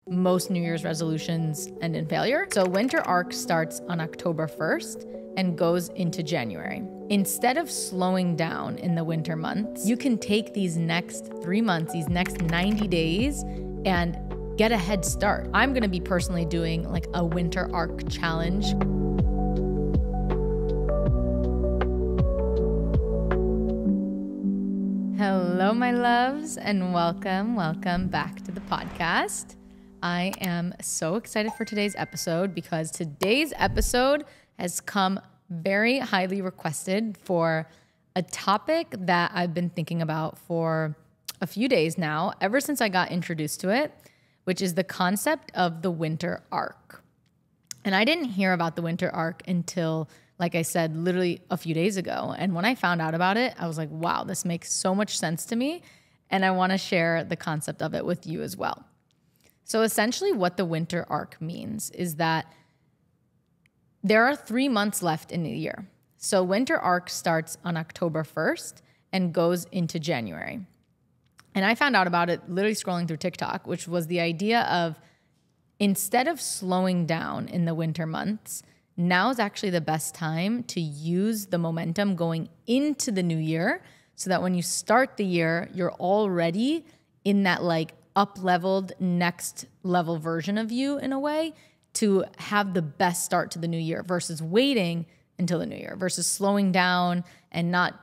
most New Year's resolutions end in failure. So winter arc starts on October 1st and goes into January. Instead of slowing down in the winter months, you can take these next 3 months, these next 90 days, and get a head start. I'm gonna be personally doing like a winter arc challenge. Hello, my loves, and welcome back to the podcast. I am so excited for today's episode because today's episode has come very highly requested for a topic that I've been thinking about for a few days now, ever since I got introduced to it, which is the concept of the winter arc. And I didn't hear about the winter arc until, like I said, literally a few days ago. And when I found out about it, I was like, wow, this makes so much sense to me. And I want to share the concept of it with you as well. So essentially what the winter arc means is that there are 3 months left in the year. So winter arc starts on October 1st and goes into January. And I found out about it literally scrolling through TikTok, which was the idea of instead of slowing down in the winter months, now is actually the best time to use the momentum going into the new year so that when you start the year, you're already in that like up-leveled next level version of you in a way to have the best start to the new year versus waiting until the new year versus slowing down and not,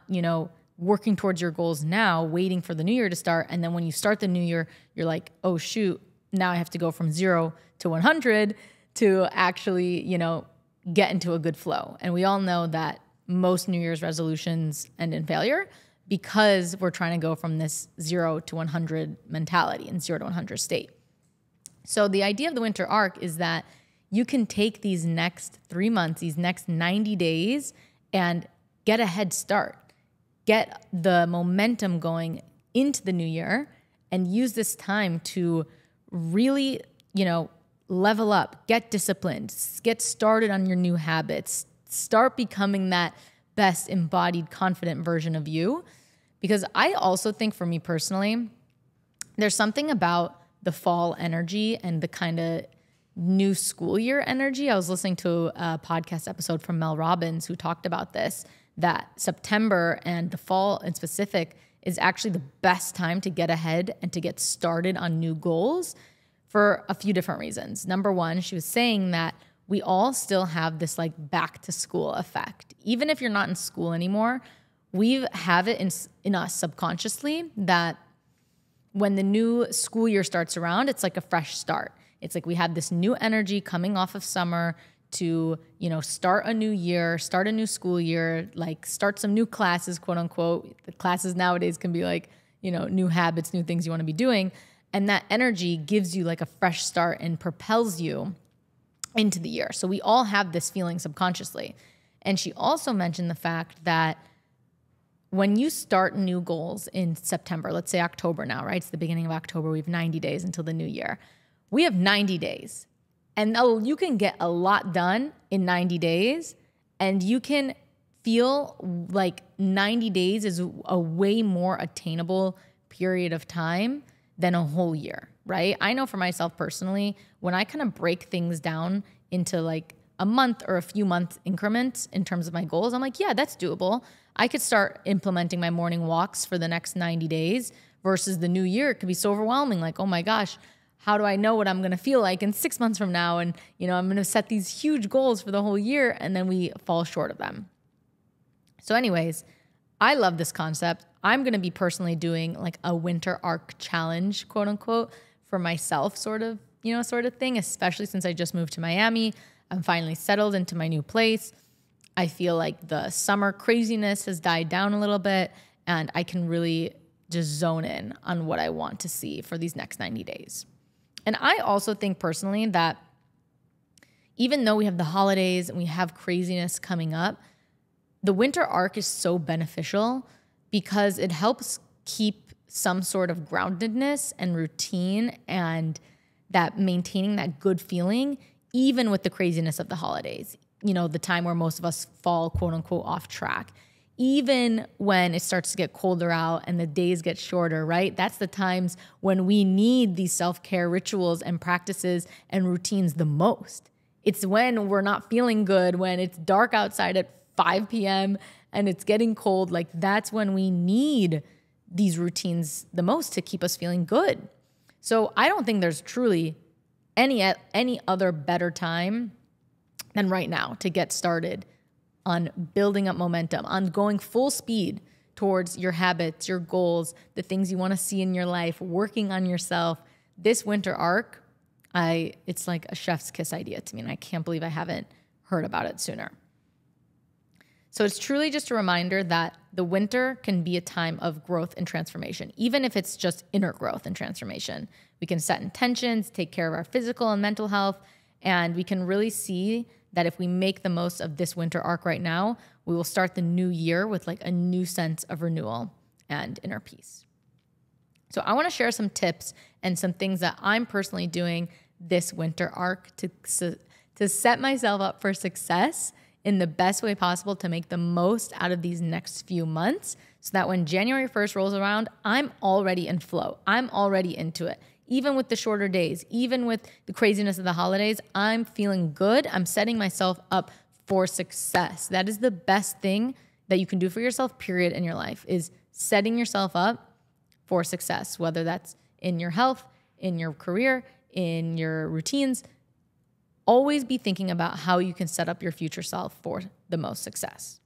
working towards your goals now, waiting for the new year to start. And then when you start the new year, you're like, oh shoot, now I have to go from 0 to 100 to actually, get into a good flow. And we all know that most New Year's resolutions end in failure because we're trying to go from this 0 to 100 mentality and 0 to 100 state. So the idea of the winter arc is that you can take these next 3 months, these next 90 days, and get a head start. Get the momentum going into the new year and use this time to really, level up, get disciplined, get started on your new habits, start becoming that best embodied, confident version of you. Because I also think for me personally, there's something about the fall energy and the kind of new school year energy. I was listening to a podcast episode from Mel Robbins who talked about this, that September and the fall in specific is actually the best time to get ahead and to get started on new goals for a few different reasons. Number one, she was saying that we all still have this like back to school effect. Even if you're not in school anymore, we have it in us subconsciously that when the new school year starts around, it's like a fresh start. It's like we have this new energy coming off of summer to, start a new year, start a new school year, like start some new classes, quote unquote. The classes nowadays can be like, new habits, new things you want to be doing. And that energy gives you like a fresh start and propels you into the year. So we all have this feeling subconsciously. And she also mentioned the fact that when you start new goals in September, let's say October now, right? It's the beginning of October. We have 90 days until the new year. We have 90 days. And you can get a lot done in 90 days. And you can feel like 90 days is a way more attainable period of time than a whole year, right? I know for myself personally, when I kind of break things down into like a month or a few month increments in terms of my goals, I'm like, yeah, that's doable. I could start implementing my morning walks for the next 90 days versus the new year. It could be so overwhelming. Like, oh my gosh, how do I know what I'm going to feel like in 6 months from now? And, I'm going to set these huge goals for the whole year and then we fall short of them. So anyways, I love this concept. I'm going to be personally doing like a winter arc challenge, quote unquote, for myself sort of thing, especially since I just moved to Miami. I'm finally settled into my new place. I feel like the summer craziness has died down a little bit and I can really just zone in on what I want to see for these next 90 days. And I also think personally that even though we have the holidays and we have craziness coming up, the winter arc is so beneficial because it helps keep some sort of groundedness and routine and that maintaining that good feeling, even with the craziness of the holidays, the time where most of us fall, quote unquote, off track. even when it starts to get colder out and the days get shorter, right? That's the times when we need these self-care rituals and practices and routines the most. It's when we're not feeling good, when it's dark outside at 5 p.m. and it's getting cold. Like, that's when we need these routines the most to keep us feeling good. So I don't think there's truly any other better time than right now to get started on building up momentum, on going full speed towards your habits, your goals, the things you want to see in your life, working on yourself. This winter arc, it's like a chef's kiss idea to me, and I can't believe I haven't heard about it sooner. So it's truly just a reminder that the winter can be a time of growth and transformation, even if it's just inner growth and transformation. We can set intentions, take care of our physical and mental health, and we can really see that if we make the most of this winter arc right now, we will start the new year with like a new sense of renewal and inner peace. So I want to share some tips and some things that I'm personally doing this winter arc to set myself up for success in the best way possible, to make the most out of these next few months, so that when January 1st rolls around, I'm already in flow. I'm already into it. Even with the shorter days, even with the craziness of the holidays, I'm feeling good. I'm setting myself up for success. That is the best thing that you can do for yourself, period, in your life, is setting yourself up for success, whether that's in your health, in your career, in your routines. Always be thinking about how you can set up your future self for the most success.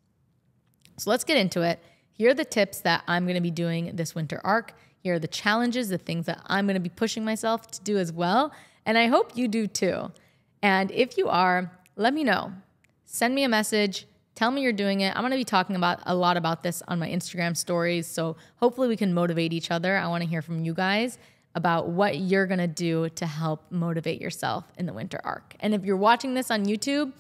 So let's get into it. Here are the tips that I'm going to be doing this winter arc. Here are the challenges, the things that I'm going to be pushing myself to do as well. And I hope you do too. And if you are, let me know. Send me a message. Tell me you're doing it. I'm going to be talking a lot about this on my Instagram stories. So hopefully we can motivate each other. I want to hear from you guys about what you're going to do to help motivate yourself in the winter arc. And if you're watching this on YouTube,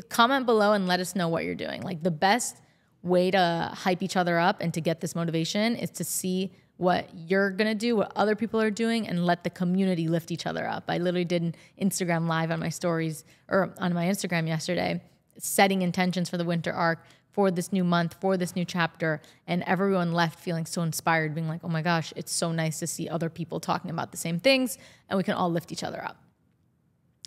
comment below and let us know what you're doing. Like, the best way to hype each other up and to get this motivation is to see what you're going to do, what other people are doing, and let the community lift each other up. I literally did an Instagram live on my stories, or on my Instagram yesterday, setting intentions for the winter arc, for this new month, for this new chapter, and everyone left feeling so inspired, being like, oh my gosh, it's so nice to see other people talking about the same things, and we can all lift each other up.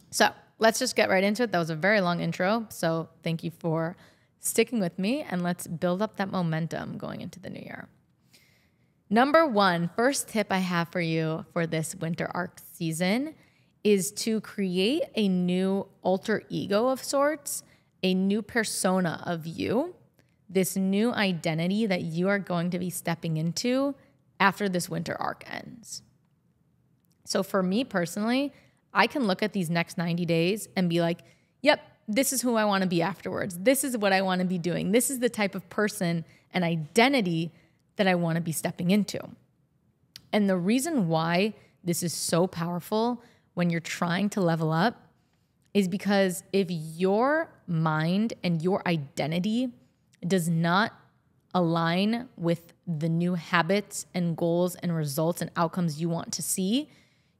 So let's just get right into it. That was a very long intro, so thank you for sticking with me, and let's build up that momentum going into the new year. Number one, first tip I have for you for this winter arc season is to create a new alter ego of sorts, a new persona of you, this new identity that you are going to be stepping into after this winter arc ends. So for me personally, I can look at these next 90 days and be like, yep, this is who I want to be afterwards. This is what I want to be doing. This is the type of person and identity that I want to be stepping into. And the reason why this is so powerful when you're trying to level up is because if your mind and your identity does not align with the new habits and goals and results and outcomes you want to see,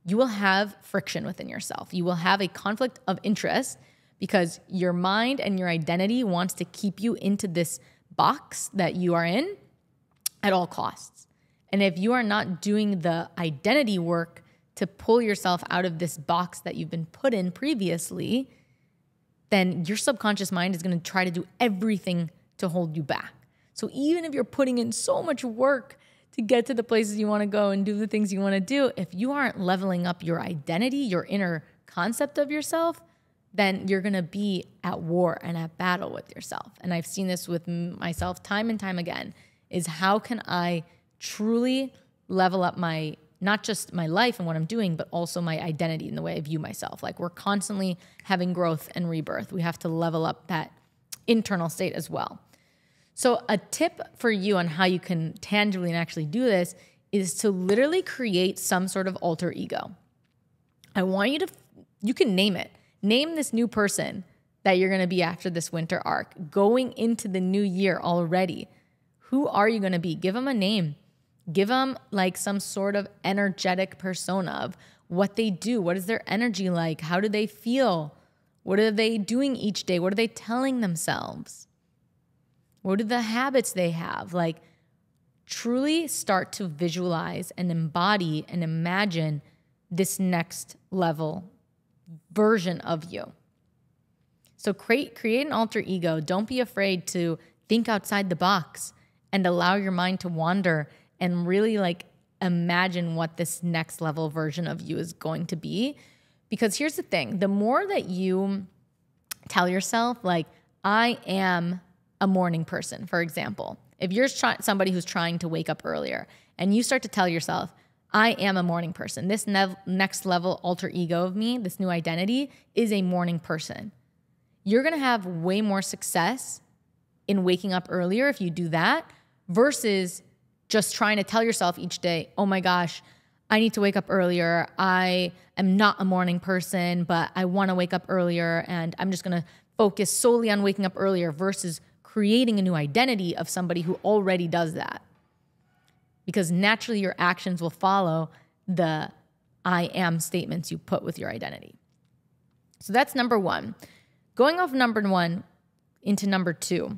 you will have friction within yourself. You will have a conflict of interest because your mind and your identity wants to keep you into this box that you are in at all costs. And if you are not doing the identity work to pull yourself out of this box that you've been put in previously, then your subconscious mind is going to try to do everything to hold you back. So even if you're putting in so much work to get to the places you want to go and do the things you want to do, if you aren't leveling up your identity, your inner concept of yourself, then you're going to be at war and at battle with yourself. And I've seen this with myself time and time again, is how can I truly level up not just my life and what I'm doing, but also my identity in the way I view myself. Like, we're constantly having growth and rebirth. We have to level up that internal state as well. So a tip for you on how you can tangibly and actually do this is to literally create some sort of alter ego. I want you can name it. Name this new person that you're going to be after this winter arc, going into the new year already. Who are you going to be? Give them a name. Give them like some sort of energetic persona of what they do. What is their energy like? How do they feel? What are they doing each day? What are they telling themselves? What are the habits they have? Like, truly start to visualize and embody and imagine this next level version of you. So create an alter ego. Don't be afraid to think outside the box and allow your mind to wander and really like imagine what this next level version of you is going to be. Because here's the thing, the more that you tell yourself, like, I am a morning person, for example, if you're somebody who's trying to wake up earlier and you start to tell yourself, I am a morning person, this next level alter ego of me, this new identity is a morning person. You're going to have way more success in waking up earlier if you do that versus just trying to tell yourself each day, oh my gosh, I need to wake up earlier. I am not a morning person, but I want to wake up earlier and I'm just going to focus solely on waking up earlier versus creating a new identity of somebody who already does that. Because naturally your actions will follow the I am statements you put with your identity. So that's number one. Going off number one into number two.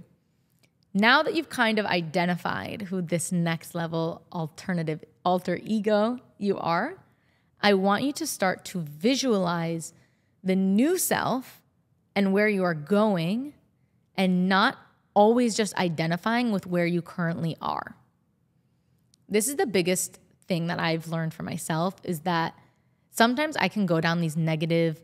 Now that you've kind of identified who this next level alternative alter ego you are, I want you to start to visualize the new self and where you are going and not always just identifying with where you currently are. This is the biggest thing that I've learned for myself is that sometimes I can go down these negative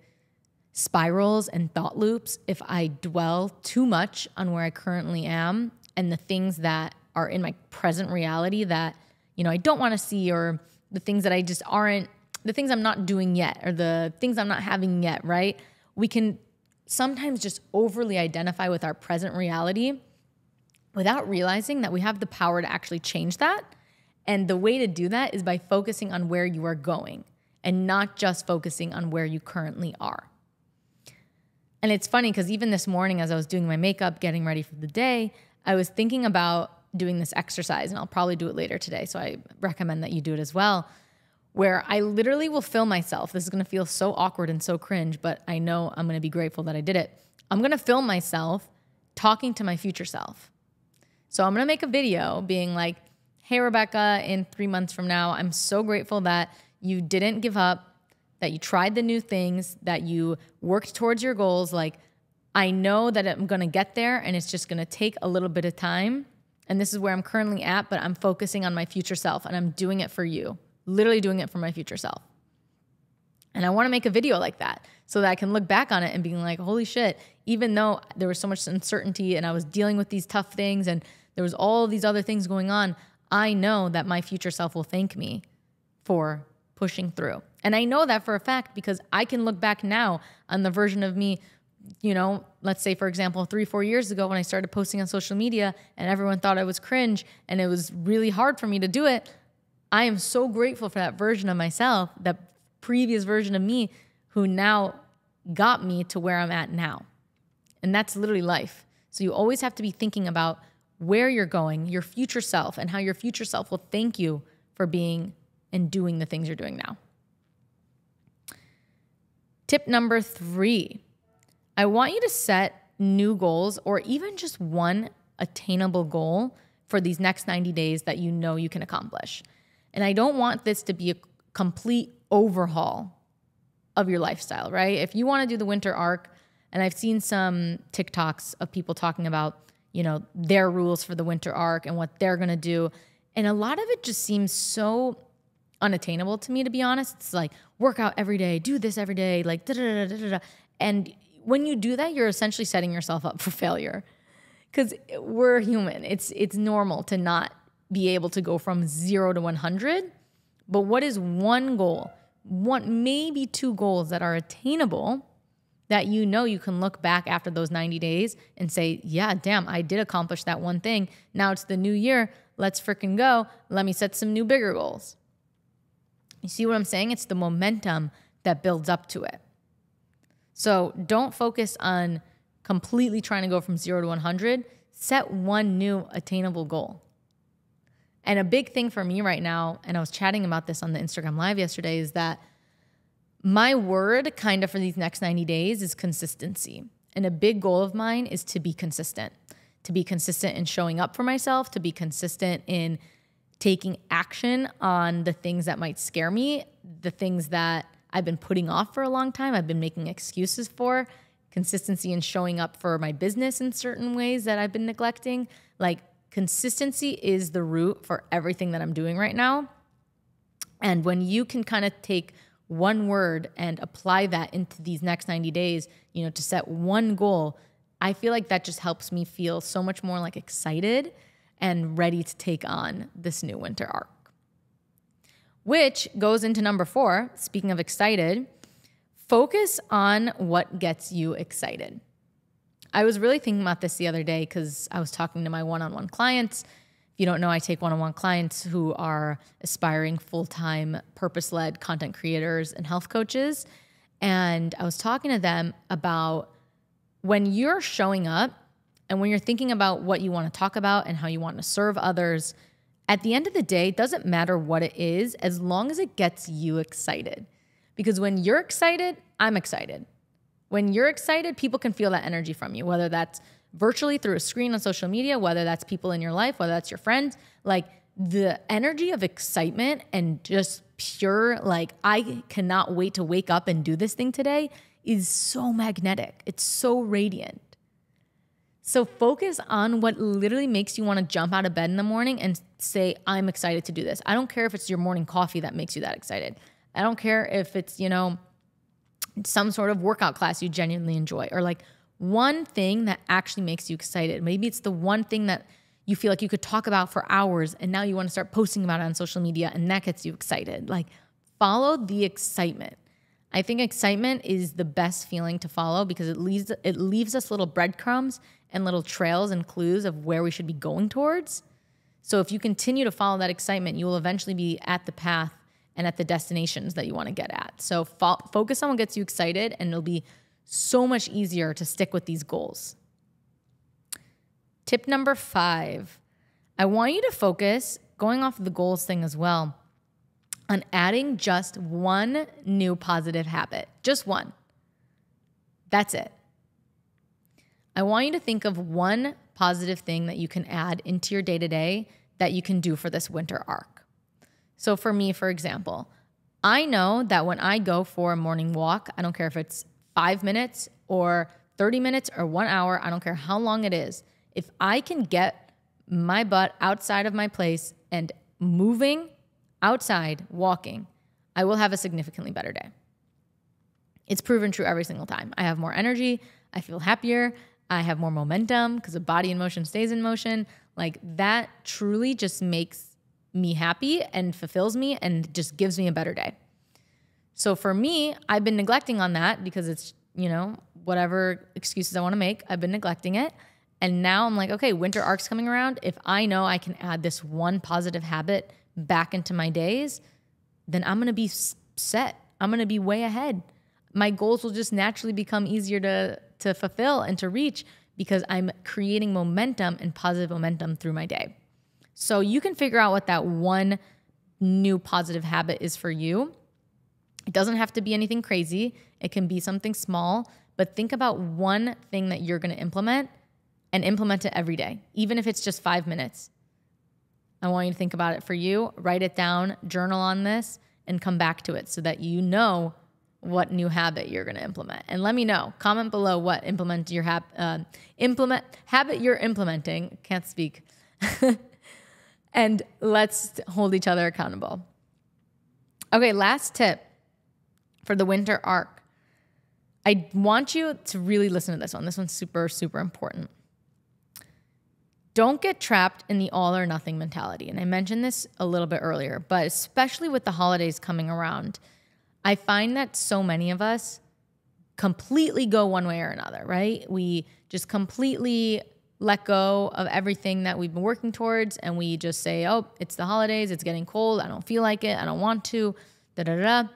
spirals and thought loops if I dwell too much on where I currently am and the things that are in my present reality that, I don't want to see, or the things that I just aren't, the things I'm not doing yet, or the things I'm not having yet, right? We can sometimes just overly identify with our present reality without realizing that we have the power to actually change that. And the way to do that is by focusing on where you are going and not just focusing on where you currently are. And it's funny because even this morning as I was doing my makeup, getting ready for the day, I was thinking about doing this exercise, and I'll probably do it later today, so I recommend that you do it as well, where I literally will film myself. This is going to feel so awkward and so cringe, but I know I'm going to be grateful that I did it. I'm going to film myself talking to my future self. So I'm going to make a video being like, hey, Rebecca, in 3 months from now, I'm so grateful that you didn't give up, that you tried the new things, that you worked towards your goals. Like, I know that I'm going to get there and it's just going to take a little bit of time. And this is where I'm currently at, but I'm focusing on my future self and I'm doing it for you, literally doing it for my future self. And I want to make a video like that so that I can look back on it and being like, holy shit, even though there was so much uncertainty and I was dealing with these tough things and there was all these other things going on, I know that my future self will thank me for pushing through. And I know that for a fact because I can look back now on the version of me, let's say, for example, 3-4 years ago when I started posting on social media and everyone thought I was cringe and it was really hard for me to do it. I am so grateful for that version of myself, that previous version of me who now got me to where I'm at now. And that's literally life. So you always have to be thinking about where you're going, your future self, and how your future self will thank you for being and doing the things you're doing now. Tip number 3, I want you to set new goals or even just one attainable goal for these next 90 days that you know you can accomplish. And I don't want this to be a complete overhaul of your lifestyle, right? If you want to do the winter arc, and I've seen some TikToks of people talking about, their rules for the winter arc and what they're going to do. And a lot of it just seems so unattainable to me, to be honest. It's like, work out every day, do this every day, like da-da-da-da-da-da. And when you do that, you're essentially setting yourself up for failure because we're human. It's normal to not be able to go from 0 to 100. But what is one goal, maybe 2 goals that are attainable that you can look back after those 90 days and say, yeah, damn, I did accomplish that one thing. Now it's the new year. Let's freaking go. Let me set some new bigger goals. You see what I'm saying? It's the momentum that builds up to it. So don't focus on completely trying to go from 0 to 100. Set one new attainable goal. And a big thing for me right now, and I was chatting about this on the Instagram Live yesterday, is that my word kind of for these next 90 days is consistency. And a big goal of mine is to be consistent, to be consistent in showing up for myself, to be consistent in taking action on the things that might scare me, the things that I've been putting off for a long time, I've been making excuses for, consistency in showing up for my business in certain ways that I've been neglecting. Like, consistency is the root for everything that I'm doing right now. And when you can kind of take one word and apply that into these next 90 days, to set one goal, I feel like that just helps me feel so much more like excited and ready to take on this new winter arc. Which goes into number 4, speaking of excited, focus on what gets you excited. I was really thinking about this the other day because I was talking to my one-on-one clients. If you don't know, I take one-on-one clients who are aspiring full-time purpose-led content creators and health coaches. And I was talking to them about when you're showing up and when you're thinking about what you want to talk about and how you want to serve others, at the end of the day, it doesn't matter what it is as long as it gets you excited. Because when you're excited, I'm excited. When you're excited, people can feel that energy from you, whether that's virtually through a screen on social media, whether that's people in your life, whether that's your friends. Like, the energy of excitement and just pure, like, I cannot wait to wake up and do this thing today is so magnetic. It's so radiant. So focus on what literally makes you want to jump out of bed in the morning and say, I'm excited to do this. I don't care if it's your morning coffee that makes you that excited. I don't care if it's, some sort of workout class you genuinely enjoy, or like one thing that actually makes you excited. Maybe it's the one thing that you feel like you could talk about for hours and now you want to start posting about it on social media and that gets you excited. Like, follow the excitement. I think excitement is the best feeling to follow because it leaves us little breadcrumbs and little trails and clues of where we should be going towards. So if you continue to follow that excitement, you will eventually be at the path and at the destinations that you want to get at. So focus on what gets you excited, and it'll be so much easier to stick with these goals. Tip number 5, I want you to focus, going off of the goals thing as well, on adding just one new positive habit. Just one. That's it. I want you to think of one positive thing that you can add into your day-to-day that you can do for this winter arc. So for me, for example, I know that when I go for a morning walk, I don't care if it's 5 minutes or 30 minutes or 1 hour, I don't care how long it is. If I can get my butt outside of my place and moving outside, walking, I will have a significantly better day. It's proven true every single time. I have more energy. I feel happier. I have more momentum because the body in motion stays in motion. Like, that truly just makes me happy and fulfills me and just gives me a better day. So for me, I've been neglecting on that because it's, whatever excuses I want to make, I've been neglecting it. And now I'm like, okay, winter arc's coming around. If I know I can add this one positive habit back into my days, then I'm going to be set. I'm going to be way ahead. My goals will just naturally become easier to fulfill and to reach because I'm creating momentum and positive momentum through my day. So you can figure out what that one new positive habit is for you. It doesn't have to be anything crazy. It can be something small, but think about one thing that you're going to implement and implement it every day, even if it's just 5 minutes. I want you to think about it for you, write it down, journal on this, and come back to it so that you know what new habit you're going to implement. And let me know. Comment below what habit you're implementing. Can't speak. And let's hold each other accountable. Okay, last tip for the winter arc. I want you to really listen to this one. This one's super, super important. Don't get trapped in the all or nothing mentality. And I mentioned this a little bit earlier, but especially with the holidays coming around, I find that so many of us completely go one way or another, right? We just completely let go of everything that we've been working towards, and we just say, oh, it's the holidays, it's getting cold, I don't feel like it, I don't want to, da-da-da.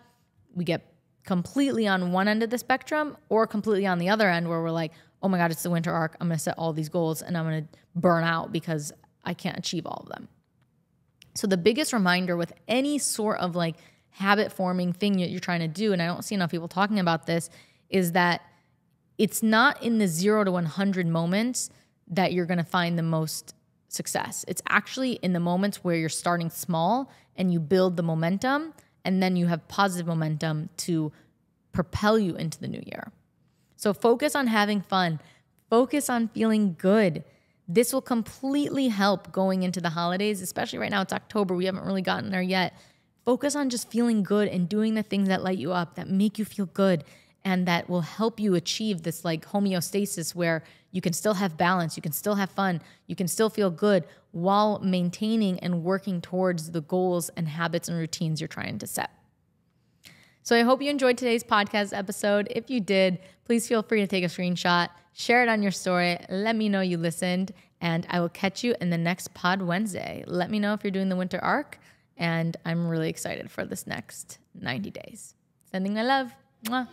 We get completely on one end of the spectrum or completely on the other end where we're like, oh my God, it's the winter arc, I'm going to set all these goals and I'm going to burn out because I can't achieve all of them. So the biggest reminder with any sort of like habit forming thing that you're trying to do, and I don't see enough people talking about this, is that it's not in the 0 to 100 moments that you're going to find the most success. It's actually in the moments where you're starting small and you build the momentum, and then you have positive momentum to propel you into the new year. So focus on having fun. Focus on feeling good. This will completely help going into the holidays, especially right now. It's October. We haven't really gotten there yet. Focus on just feeling good and doing the things that light you up, that make you feel good, and that will help you achieve this like homeostasis where you can still have balance, you can still have fun, you can still feel good while maintaining and working towards the goals and habits and routines you're trying to set. So I hope you enjoyed today's podcast episode. If you did, please feel free to take a screenshot, share it on your story, let me know you listened, and I will catch you in the next Pod Wednesday. Let me know if you're doing the winter arc, and I'm really excited for this next 90 days. Sending my love. Mwah.